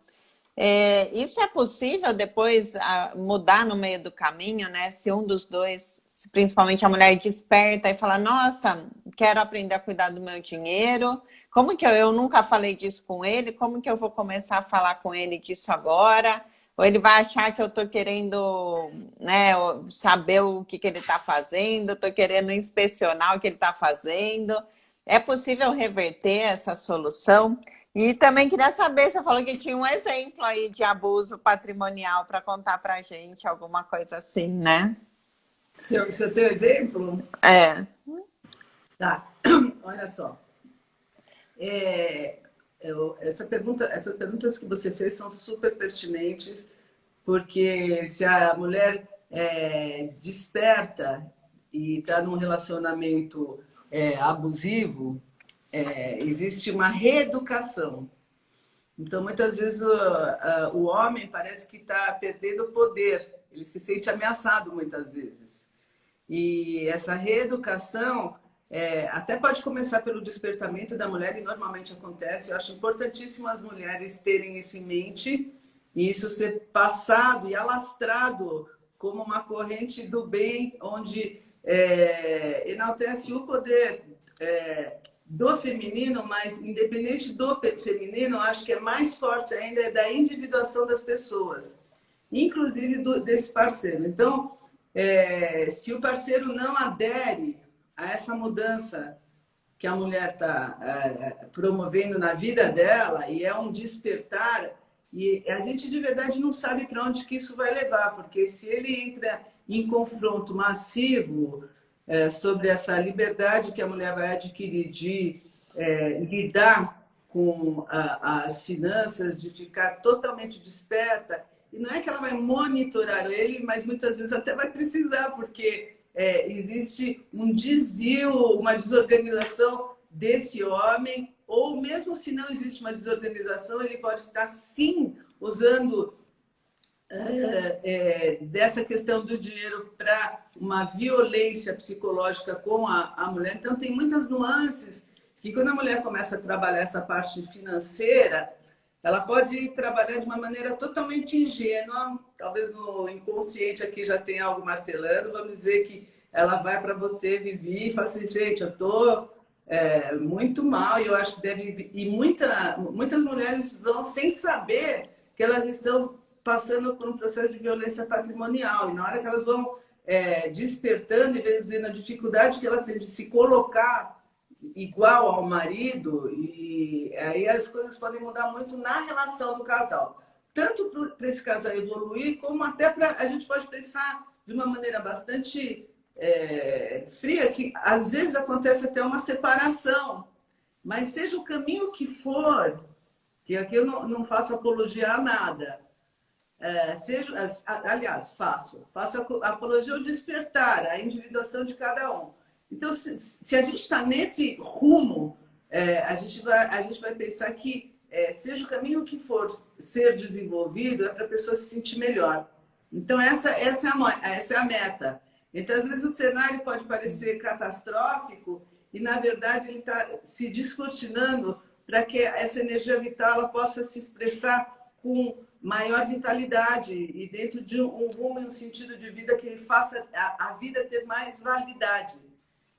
Isso é possível depois mudar no meio do caminho, né? Se um dos dois, principalmente a mulher, desperta e fala, nossa, quero aprender a cuidar do meu dinheiro. Como que eu nunca falei disso com ele? Como que eu vou começar a falar com ele disso agora? Ou ele vai achar que eu estou querendo, né, saber o que ele está fazendo, estou querendo inspecionar o que ele está fazendo. É possível reverter essa solução? E também queria saber, você falou que tinha um exemplo aí de abuso patrimonial para contar para a gente, alguma coisa assim, né? Se eu tenho exemplo? É. Tá, olha só. Essas perguntas que você fez são super pertinentes, porque se a mulher desperta e está num relacionamento abusivo, existe uma reeducação. Então, muitas vezes, o homem parece que está perdendo o poder, ele se sente ameaçado muitas vezes. E essa reeducação até pode começar pelo despertamento da mulher, e normalmente acontece. Eu acho importantíssimo as mulheres terem isso em mente, e isso ser passado e alastrado como uma corrente do bem, onde enaltece o poder do feminino, mas independente do feminino, acho que é mais forte ainda é da individuação das pessoas, inclusive desse parceiro. Então, se o parceiro não adere a essa mudança que a mulher está promovendo na vida dela, e é um despertar, e a gente de verdade não sabe para onde que isso vai levar, porque se ele entra em confronto massivo sobre essa liberdade que a mulher vai adquirir de lidar com as finanças, de ficar totalmente desperta, e não é que ela vai monitorar ele, mas muitas vezes até vai precisar, porque existe um desvio, uma desorganização desse homem, ou mesmo se não existe uma desorganização, ele pode estar sim usando dessa questão do dinheiro para uma violência psicológica com a mulher. Então, tem muitas nuances que, quando a mulher começa a trabalhar essa parte financeira, ela pode trabalhar de uma maneira totalmente ingênua, talvez no inconsciente aqui já tenha algo martelando, vamos dizer que ela vai para você, Vivi, e fala assim, gente, eu estou muito mal, e eu acho que deve... E muitas mulheres vão sem saber que elas estão passando por um processo de violência patrimonial. E na hora que elas vão despertando e vendo a dificuldade que elas têm de se colocar igual ao marido, e aí as coisas podem mudar muito na relação do casal. Tanto para esse casal evoluir, como até para... A gente pode pensar de uma maneira bastante fria, que às vezes acontece até uma separação. Mas seja o caminho que for, que aqui eu não faço apologia a nada, aliás, faço apologia ao despertar, à individuação de cada um. Então, se a gente está nesse rumo, a gente vai pensar que, seja o caminho que for ser desenvolvido, é para a pessoa se sentir melhor. Então, essa é a meta. Então, às vezes, o cenário pode parecer catastrófico e, na verdade, ele está se descortinando para que essa energia vital ela possa se expressar com maior vitalidade e dentro de um rumo, um sentido de vida que faça a vida ter mais validade.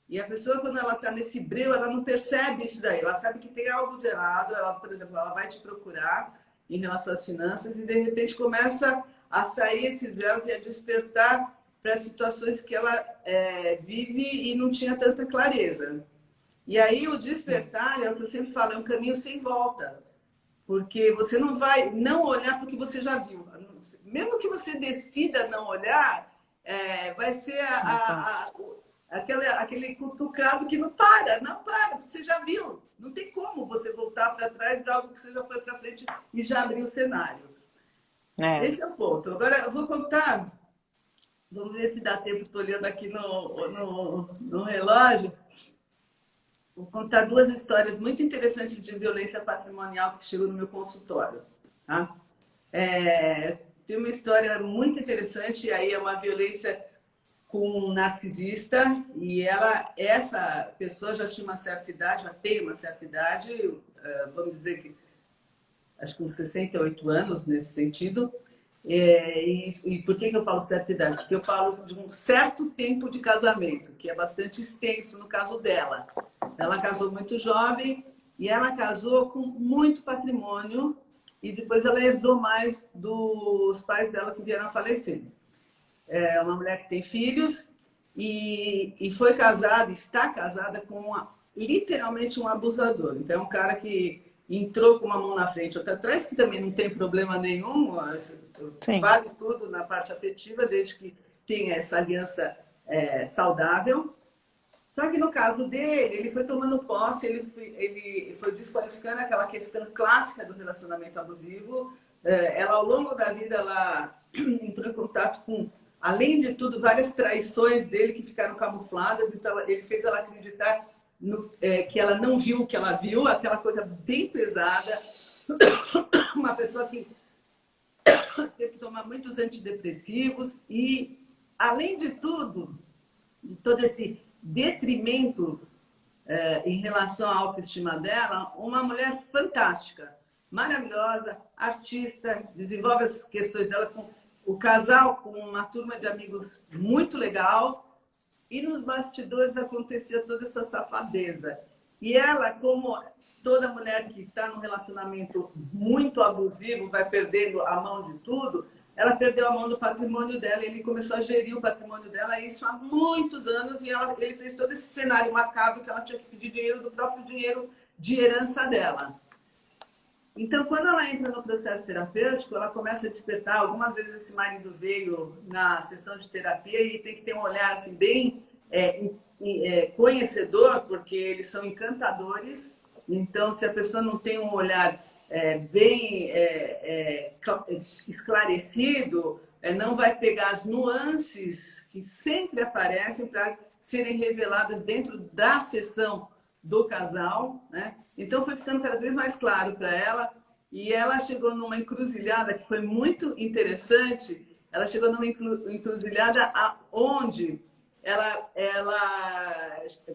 E a pessoa, quando ela está nesse breu, ela não percebe isso daí. Ela sabe que tem algo de errado. Ela, por exemplo, ela vai te procurar em relação às finanças e, de repente, começa a sair esses véus e a despertar para situações que ela vive e não tinha tanta clareza. E aí, o despertar, é o que eu sempre falo, é um caminho sem volta. Porque você não vai não olhar porque você já viu. Mesmo que você decida não olhar, vai ser aquele cutucado que não para, você já viu. Não tem como você voltar para trás de algo que você já foi para frente e já abriu o cenário. Esse é o ponto. Agora, eu vou contar, vamos ver se dá tempo, estou olhando aqui no relógio. Vou contar duas histórias muito interessantes de violência patrimonial que chegou no meu consultório. Tá? Tem uma história muito interessante, aí é uma violência com um narcisista, e essa pessoa já tinha uma certa idade, já tem uma certa idade, vamos dizer que acho que uns 68 anos nesse sentido. E por que eu falo certa idade? Porque eu falo de um certo tempo de casamento, que é bastante extenso no caso dela. Ela casou muito jovem e ela casou com muito patrimônio e depois ela herdou mais dos pais dela que vieram a falecer. É uma mulher que tem filhos e foi casada, está casada com literalmente um abusador. Então é um cara que entrou com uma mão na frente e outra atrás, que também não tem problema nenhum, vale tudo na parte afetiva, desde que tenha essa aliança saudável. Só que no caso dele, ele foi tomando posse, ele foi desqualificando aquela questão clássica do relacionamento abusivo. Ela, ao longo da vida, ela entrou em contato com, além de tudo, várias traições dele que ficaram camufladas. Então, ele fez ela acreditar que ela não viu o que ela viu, aquela coisa bem pesada. Uma pessoa que teve que tomar muitos antidepressivos e, além de tudo, de todo esse detrimento em relação à autoestima dela, uma mulher fantástica, maravilhosa, artista, desenvolve as questões dela com o casal, com uma turma de amigos muito legal, e nos bastidores acontecia toda essa safadeza. E ela, como toda mulher que está num relacionamento muito abusivo, vai perdendo a mão de tudo, ela perdeu a mão do patrimônio dela, ele começou a gerir o patrimônio dela, isso há muitos anos, e ele fez todo esse cenário macabro que ela tinha que pedir dinheiro do próprio dinheiro de herança dela. Então, quando ela entra no processo terapêutico, ela começa a despertar. Algumas vezes esse marido veio na sessão de terapia e tem que ter um olhar assim, bem conhecedor, porque eles são encantadores. Então, se a pessoa não tem um olhar bem esclarecido, não vai pegar as nuances que sempre aparecem para serem reveladas dentro da sessão do casal, né? Então foi ficando cada vez mais claro para ela, e ela chegou numa encruzilhada que foi muito interessante. Ela chegou numa encruzilhada onde ela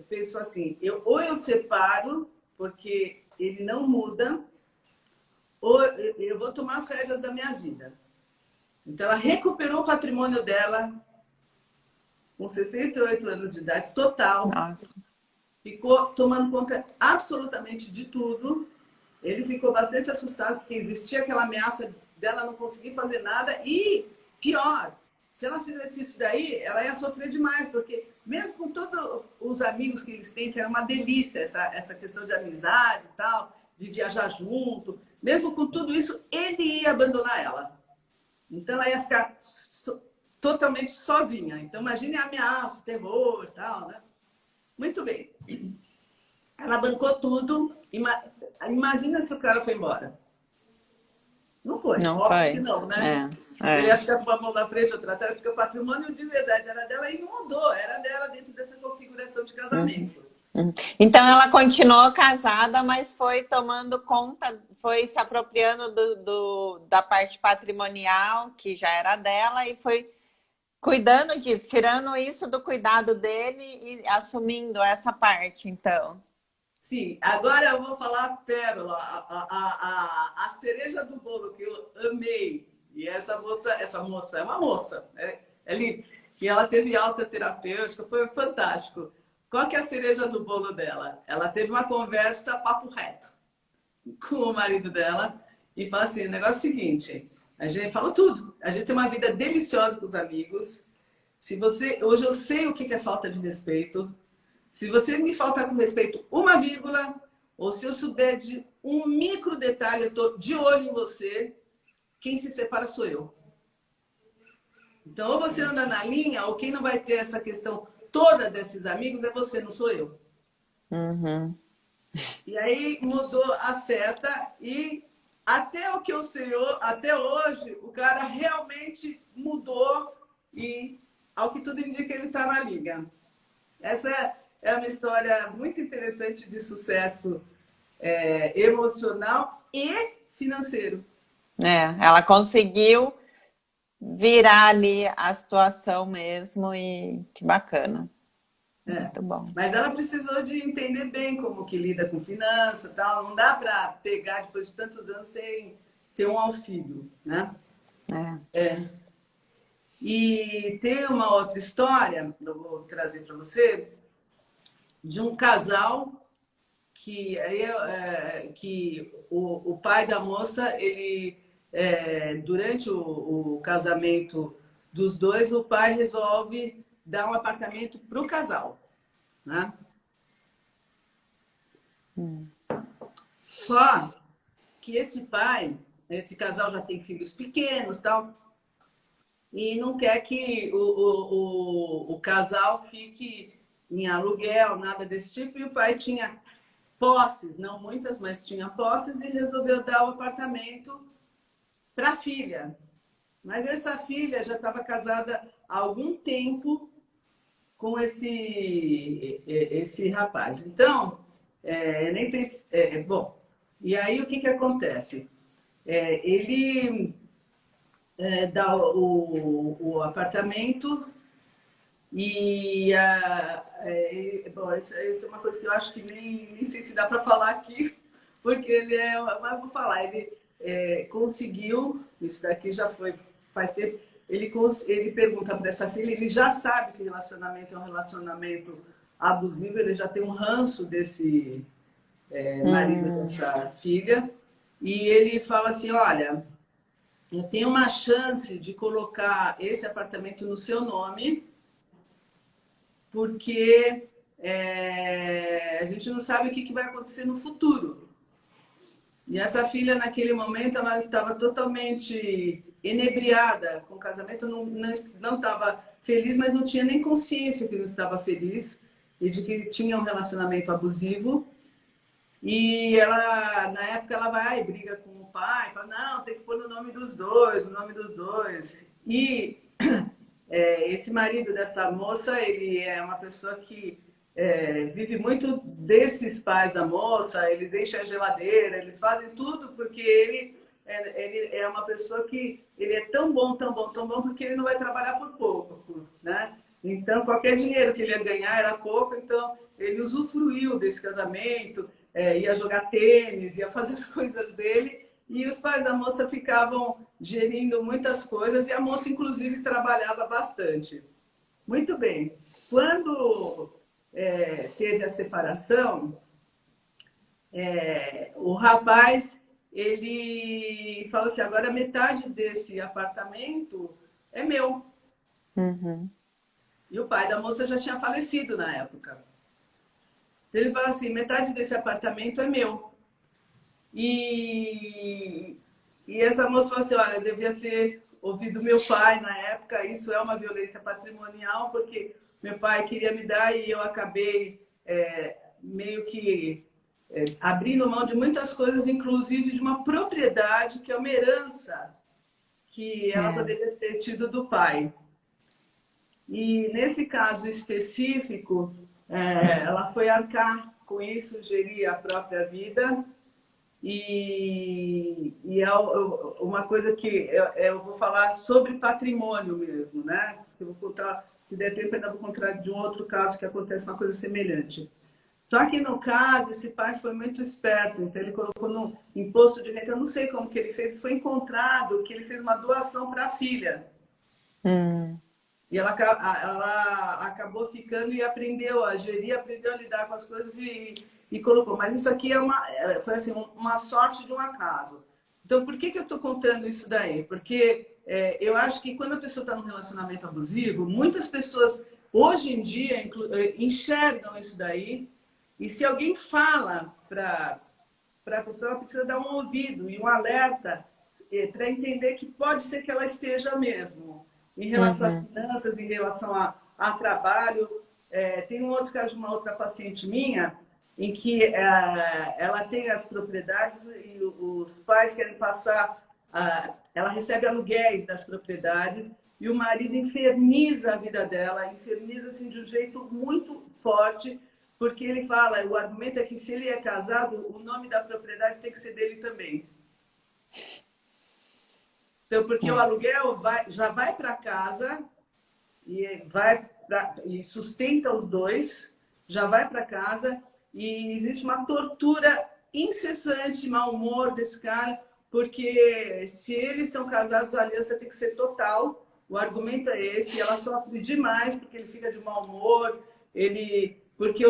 pensou assim: ou eu separo, porque ele não muda, ou eu vou tomar as rédeas da minha vida. Então ela recuperou o patrimônio dela com 68 anos de idade, total. Nossa. ficou tomando conta absolutamente de tudo. Ele ficou bastante assustado porque existia aquela ameaça dela não conseguir fazer nada e, pior, se ela fizesse isso daí, ela ia sofrer demais, porque mesmo com todos os amigos que eles têm, que era uma delícia essa questão de amizade e tal, de viajar junto, mesmo com tudo isso, ele ia abandonar ela. Então ela ia ficar totalmente sozinha. Então imagine a ameaça, o terror e tal, né? Muito bem. Ela bancou tudo. Imagina se o cara foi embora. Não foi, Não óbvio que faz. não, né? Ele ia ficar com uma mão na frente, outra atrás, porque o patrimônio de verdade era dela e não mudou, era dela dentro dessa configuração de casamento. Então ela continuou casada, mas foi tomando conta, foi se apropriando da parte patrimonial, que já era dela, e foi cuidando disso, tirando isso do cuidado dele e assumindo essa parte, então. Sim, agora eu vou falar a pérola, a cereja do bolo que eu amei. E essa moça é uma moça, é linda. E ela teve alta terapêutica, foi fantástico. Qual que é a cereja do bolo dela? Ela teve uma conversa papo reto com o marido dela e fala assim, o negócio é o seguinte, a gente fala tudo, a gente tem uma vida deliciosa com os amigos. Se você, hoje eu sei o que é falta de respeito. Se você me faltar com respeito uma vírgula, ou se eu souber de um micro detalhe, eu estou de olho em você, quem se separa sou eu. Então, ou você anda na linha, ou quem não vai ter essa questão toda desses amigos é você, não sou eu. Uhum. E aí mudou a seta e até o que eu sei, até hoje, o cara realmente mudou e, ao que tudo indica, ele está na liga. Essa é uma história muito interessante de sucesso emocional e financeiro. Ela conseguiu virar ali a situação mesmo e que bacana. Muito bom. Mas ela precisou de entender bem como que lida com finanças e tal. Não dá para pegar depois de tantos anos sem ter um auxílio, né? E tem uma outra história, eu vou trazer para você, de um casal que o pai da moça, ele durante o casamento dos dois, o pai resolve dar um apartamento para o casal, né? Só que esse casal já tem filhos pequenos, tal, e não quer que o casal fique em aluguel, nada desse tipo, e o pai tinha posses, não muitas, mas tinha posses, e resolveu dar o apartamento para a filha. Mas essa filha já estava casada há algum tempo com esse rapaz. Então, nem sei se... bom, e aí o que acontece? Ele dá o apartamento e... bom, isso é uma coisa que eu acho que nem sei se dá para falar aqui, porque ele mas vou falar, ele conseguiu, isso daqui já faz tempo, ele pergunta para essa filha, ele já sabe que o relacionamento é um relacionamento abusivo, ele já tem um ranço desse marido dessa filha, e ele fala assim, olha, eu tenho uma chance de colocar esse apartamento no seu nome, porque a gente não sabe o que vai acontecer no futuro. E essa filha, naquele momento, ela estava totalmente enebriada com o casamento, não estava feliz, mas não tinha nem consciência que não estava feliz e de que tinha um relacionamento abusivo. E ela, na época, ela vai e briga com o pai, fala, não, tem que pôr no nome dos dois, no nome dos dois. E esse marido dessa moça, ele é uma pessoa que vive muito desses pais da moça, eles enchem a geladeira, eles fazem tudo porque ele é uma pessoa que ele é tão bom, tão bom, tão bom, porque ele não vai trabalhar por pouco, né? Então, qualquer dinheiro que ele ia ganhar era pouco, então ele usufruiu desse casamento, ia jogar tênis, ia fazer as coisas dele, e os pais da moça ficavam gerindo muitas coisas, e a moça, inclusive, trabalhava bastante. Muito bem. Quando teve a separação, o rapaz, ele falou assim, agora metade desse apartamento é meu. Uhum. E o pai da moça já tinha falecido na época. Ele falou assim, metade desse apartamento é meu. E essa moça falou assim, olha, eu devia ter ouvido meu pai na época, isso é uma violência patrimonial, porque meu pai queria me dar e eu acabei meio que abrindo mão de muitas coisas, inclusive de uma propriedade que é uma herança que ela poderia ter tido do pai. E nesse caso específico, ela foi arcar com isso, gerir a própria vida. E é uma coisa que eu vou falar sobre patrimônio mesmo, né? Eu vou contar, se der tempo, ainda vou contar de um outro caso que acontece uma coisa semelhante. Só que no caso, esse pai foi muito esperto, então ele colocou no imposto de renda, eu não sei como que ele fez, foi encontrado que ele fez uma doação para a filha. E ela acabou ficando e aprendeu a gerir, aprendeu a lidar com as coisas e colocou. Mas isso aqui foi assim, uma sorte de um acaso. Então, por que eu estou contando isso daí? Porque eu acho que quando a pessoa está num relacionamento abusivo, muitas pessoas, hoje em dia, enxergam isso daí. E se alguém fala para a pessoa, ela precisa dar um ouvido e um alerta para entender que pode ser que ela esteja mesmo. Em relação às finanças, em relação a trabalho. Tem um outro caso de uma outra paciente minha, em que ela tem as propriedades e os pais querem passar... ela recebe aluguéis das propriedades e o marido inferniza a vida dela, inferniza assim, de um jeito muito forte, porque ele fala, o argumento é que se ele é casado, o nome da propriedade tem que ser dele também. Então, porque o aluguel já vai para casa e sustenta os dois, já vai para casa e existe uma tortura incessante, mau humor desse cara, porque se eles estão casados, a aliança tem que ser total. O argumento é esse, e ela sofre demais porque ele fica de mau humor, porque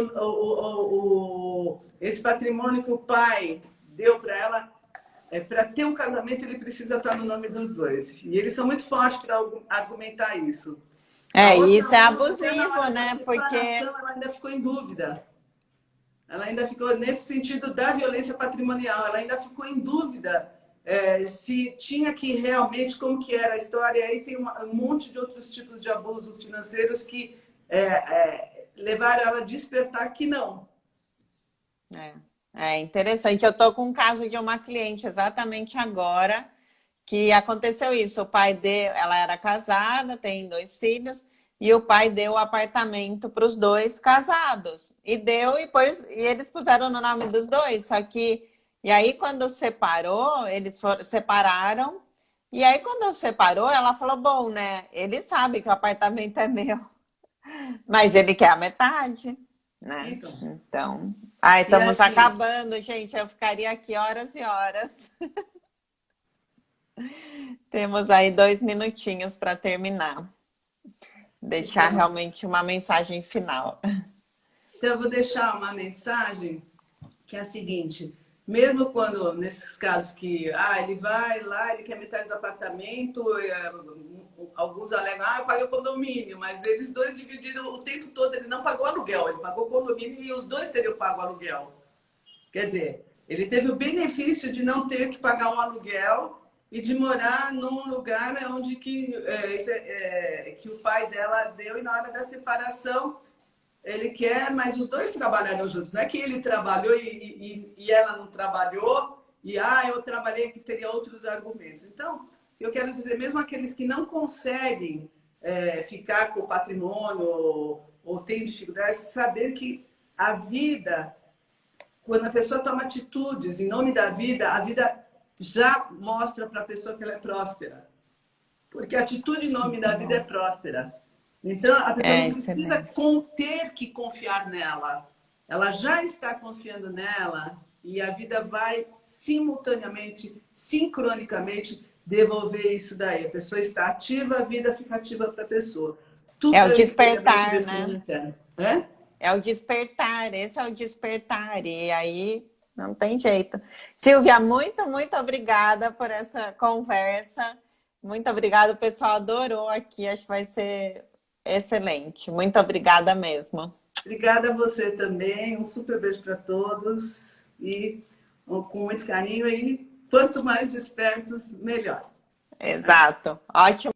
esse patrimônio que o pai deu para ela, para ter um casamento, ele precisa estar no nome dos dois. E eles são muito fortes para argumentar isso. Isso é moça, até na abusivo, hora da né? Porque separação, ela ainda ficou em dúvida. Ela ainda ficou nesse sentido da violência patrimonial. Ela ainda ficou em dúvida se tinha que realmente, como que era a história. E aí tem um monte de outros tipos de abusos financeiros que levaram ela a despertar que não. É interessante. Eu tô com um caso de uma cliente exatamente agora que aconteceu isso. O pai ela era casada, tem 2 filhos, e o pai deu o apartamento para os 2 casados. E eles puseram no nome dos 2. Só que, e aí quando separou, eles separaram. E aí quando separou, ela falou, bom, né? Ele sabe que o apartamento é meu, mas ele quer a metade, né? Então, estamos assim, acabando, gente. Eu ficaria aqui horas e horas. Temos aí 2 minutinhos para terminar. Deixar realmente uma mensagem final. Então, eu vou deixar uma mensagem que é a seguinte: mesmo quando, nesses casos que ele vai lá, ele quer metade do apartamento, alguns alegam, eu paguei o condomínio, mas eles 2 dividiram o tempo todo, ele não pagou aluguel, ele pagou o condomínio e os 2 teriam pago o aluguel. Quer dizer, ele teve o benefício de não ter que pagar um aluguel e de morar num lugar onde que o pai dela deu, e na hora da separação ele quer, mas os 2 trabalharam juntos. Não é que ele trabalhou e ela não trabalhou, e eu trabalhei, que teria outros argumentos. Então, eu quero dizer, mesmo aqueles que não conseguem ficar com o patrimônio ou têm dificuldades, saber que a vida, quando a pessoa toma atitudes em nome da vida, a vida já mostra para a pessoa que ela é próspera. Porque a atitude em nome da vida é próspera. Então, a pessoa não precisa ter que confiar nela. Ela já está confiando nela e a vida vai simultaneamente, sincronicamente, devolver isso daí. A pessoa está ativa, a vida fica ativa para a pessoa. Tudo é o despertar, né? É o despertar, esse é o despertar. E aí não tem jeito. Silvia, muito, muito obrigada por essa conversa. Muito obrigada, o pessoal adorou aqui. Acho que vai ser excelente. Muito obrigada mesmo. Obrigada a você também. Um super beijo para todos. E com muito carinho. E quanto mais despertos, melhor. Exato. Ótimo.